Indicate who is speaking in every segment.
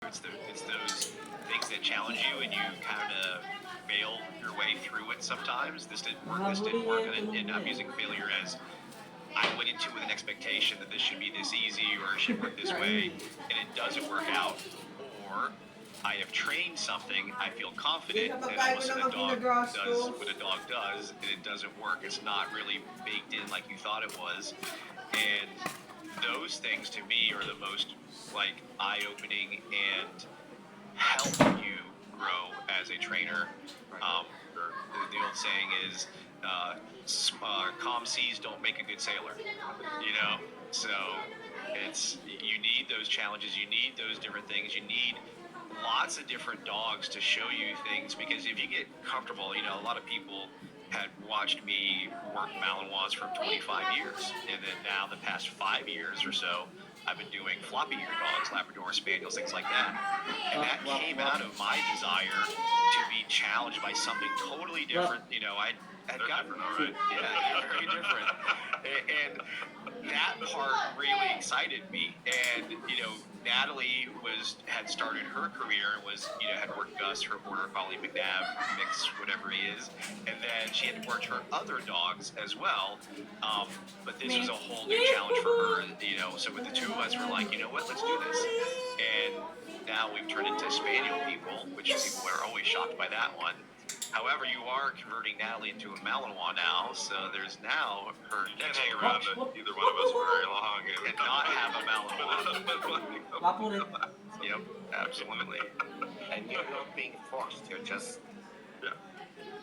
Speaker 1: It's those things that challenge you and you kind of fail your way through it sometimes. This didn't work. This didn't work, and I'm using failure as I went into with an expectation that this should be this easy or it should work this way, and it doesn't work out. Or I have trained something, I feel confident, and all of a sudden a dog does what a dog does, and it doesn't work. It's not really baked in like you thought it was. And those things to me are the most like eye-opening and help you grow as a trainer. The old saying is, calm seas don't make a good sailor. So it's you need those challenges, you need those different things, you need lots of different dogs to show you things because if you get comfortable, a lot of people had watched me work Malinois for 25 years, and then now the past 5 years or so, I've been doing floppy ear dogs, Labrador Spaniels, things like that. And that came out of my desire to be challenged by something totally different. I had gotten right. Yeah, very different. And that part really excited me. And Natalie had started her career and had worked Gus, her border collie, McNabb mix, whatever he is, and then she had worked her other dogs as well. But this was a whole new challenge for her. So with the two of us, we're like, you know what, let's do this. And now we've turned into spaniel people, which people are always shocked by that one. However, you are converting Natalie into a Malinois now, so there's now her next
Speaker 2: hang around either one of us for very long
Speaker 1: and not have a Malinois.
Speaker 3: Waffle.
Speaker 1: Yep, absolutely.
Speaker 4: And you're not being forced, you're just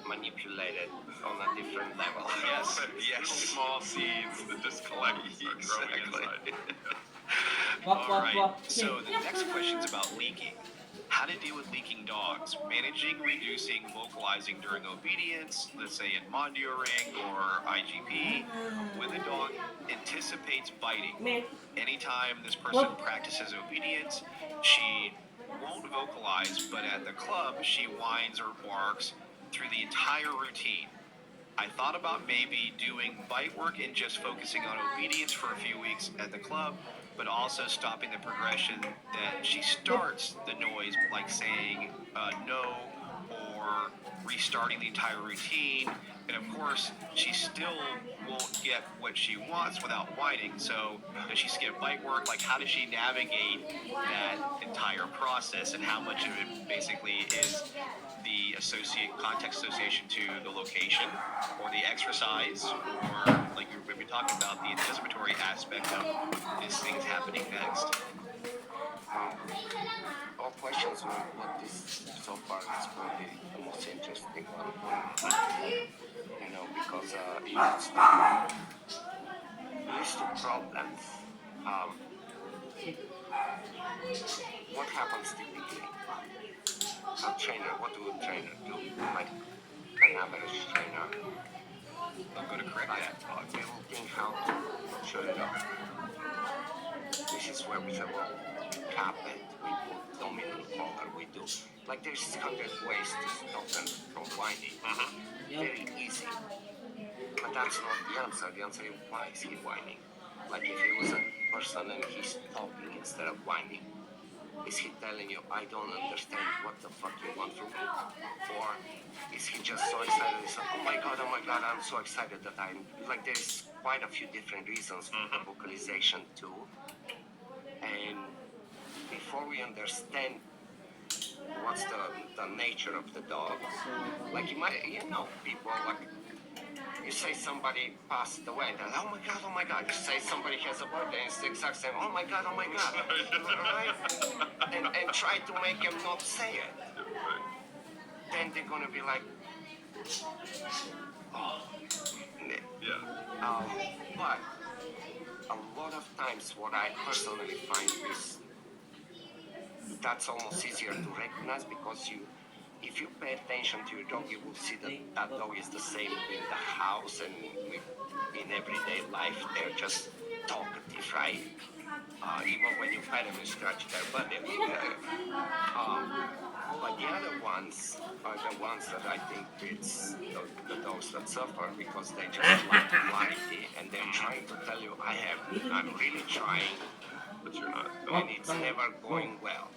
Speaker 4: manipulated on a different level.
Speaker 1: Yes.
Speaker 2: Small seeds that just collect and start growing inside.
Speaker 1: All right, so the next question's about leaking. How to deal with leaking dogs, managing, reducing, vocalizing during obedience, let's say in Mondio Ring or IGP, when the dog anticipates biting. Anytime this person practices obedience, she won't vocalize, but at the club, she whines or barks through the entire routine. I thought about maybe doing bite work and just focusing on obedience for a few weeks at the club, but also stopping the progression that she starts the noise, like saying no or restarting the entire routine. And of course, she still won't get what she wants without whining. So does she skip bite work? Like, how does she navigate that entire process, and how much of it basically is the context association to the location or the exercise, or like we've been talking about, the anticipatory aspect of these things happening next?
Speaker 4: All questions were what this so far is probably the most interesting one. Because used to problems. What happens typically? What do a trainer do? Like an average trainer.
Speaker 1: I'm going to correct that.
Speaker 4: We will think how to show it up. This is where we say, well, cap it, we put dominant collar, we do. Like there's 100 ways to stop them from whining. Very easy. But that's not the answer. The answer is, why is he whining? Like if he was a person and he's talking instead of whining, is he telling you, I don't understand what the fuck you want from me? Or is he just so excited? He's like, oh my god, I'm so excited that I'm... Like there's quite a few different reasons for the vocalization too. And before we understand what's the nature of the dog, like you might, people like, you say somebody passed away, they're like, oh my god. You say somebody has a birthday, and it's the exact same, oh my god. Right? And try to make them not say it. Then they're gonna be like, oh. But a lot of times what I personally find is that's almost easier to recognize, because if you pay attention to your dog, you will see that dog is the same in the house and in everyday life. They're just talkative, right? Even when you pet them, you scratch their butt. But the other ones are the ones that I think it's the dogs that suffer, because they just lack clarity and they're trying to tell you, I'm really trying,
Speaker 2: But you're not.
Speaker 4: and it's never going well.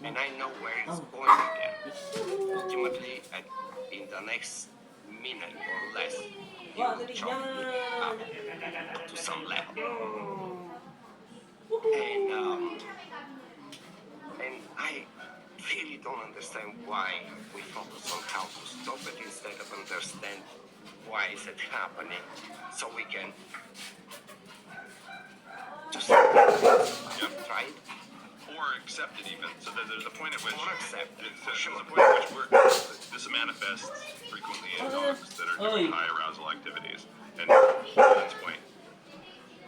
Speaker 4: and I know where it's going again. Ultimately, in the next minute or less, you will chop me up to some level. And I really don't understand why we focus on how to stop it instead of understand why is it happening, so we can just try it.
Speaker 2: Or accept it even. So there's a point at which
Speaker 4: Or accept it, for
Speaker 2: there's
Speaker 4: sure.
Speaker 2: a point at which this manifests frequently in dogs that are doing high arousal activities. And to Lynn's point,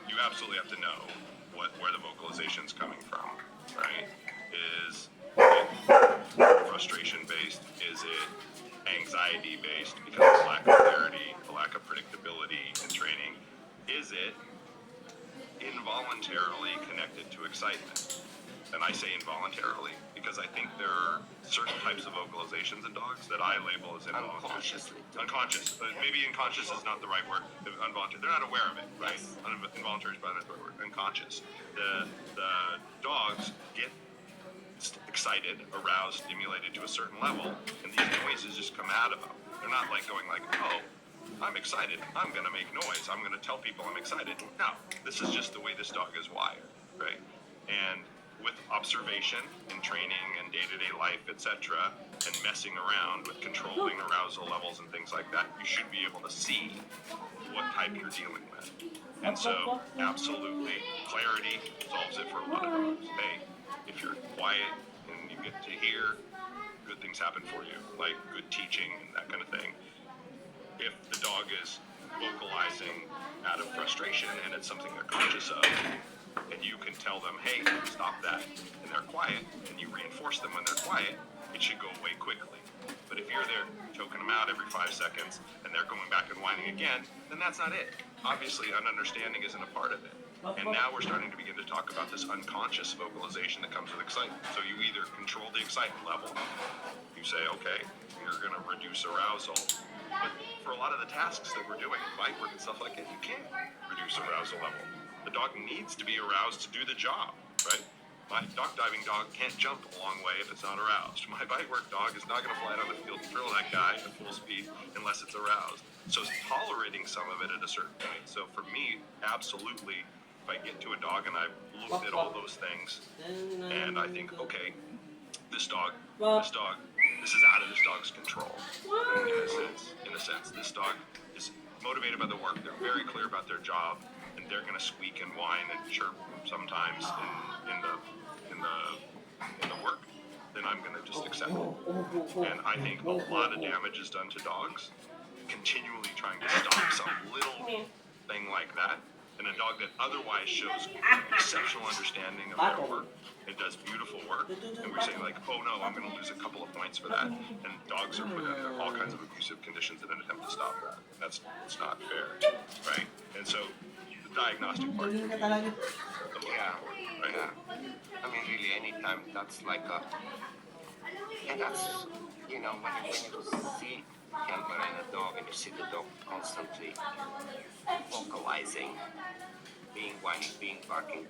Speaker 2: you absolutely have to know where the vocalization's coming from, right? Is it frustration based? Is it anxiety based because of lack of clarity, a lack of predictability in training? Is it involuntarily connected to excitement? And I say involuntarily because I think there are certain types of vocalizations in dogs that I label as involuntary.
Speaker 4: Unconsciously.
Speaker 2: Unconscious. Maybe unconscious is not the right word. Involuntary. They're not aware of it, right? Involuntary is probably not the right word. Unconscious. The dogs get excited, aroused, stimulated to a certain level, and these noises just come out of them. They're not like going like, oh, I'm excited, I'm gonna make noise, I'm gonna tell people I'm excited. No, this is just the way this dog is wired, right? And with observation and training and day-to-day life, etc., and messing around with controlling arousal levels and things like that, you should be able to see what type you're dealing with. And so, absolutely, clarity solves it for a lot of dogs. Hey, if you're quiet and you get to hear, good things happen for you, like good teaching and that kind of thing. If the dog is vocalizing out of frustration and it's something they're conscious of, and you can tell them, hey, stop that, and they're quiet, and you reinforce them when they're quiet, it should go away quickly. But if you're there choking them out every 5 seconds and they're going back and whining again, then that's not it. Obviously, an understanding isn't a part of it. And now we're starting to begin to talk about this unconscious vocalization that comes with excitement. So you either control the excitement level, you say, okay, you're going to reduce arousal. But for a lot of the tasks that we're doing, bite work and stuff like that, you can't reduce arousal level. The dog needs to be aroused to do the job, right? My duck diving dog can't jump a long way if it's not aroused. My bite work dog is not going to fly out on the field and thrill that guy at full speed unless it's aroused. So it's tolerating some of it at a certain point. So for me, absolutely, if I get to a dog and I've looked at all those things and I think, okay, this is out of this dog's control. In a sense, this dog is motivated by the work. They're very clear about their job, and they're going to squeak and whine and chirp sometimes in the work. Then I'm going to just accept it. And I think a lot of damage is done to dogs continually trying to stop some little thing like that. And a dog that otherwise shows exceptional understanding of their work and does beautiful work, and we're saying like, oh no, I'm going to lose a couple of points for that, and dogs are put under all kinds of abusive conditions in an attempt to stop that. It's not fair, right? And so the diagnostic part is the most important, right?
Speaker 4: Yeah. I mean, really, anytime that's like a, and that's, when you see Kemper and a dog, and you see the dog constantly vocalizing, being whining, being barking,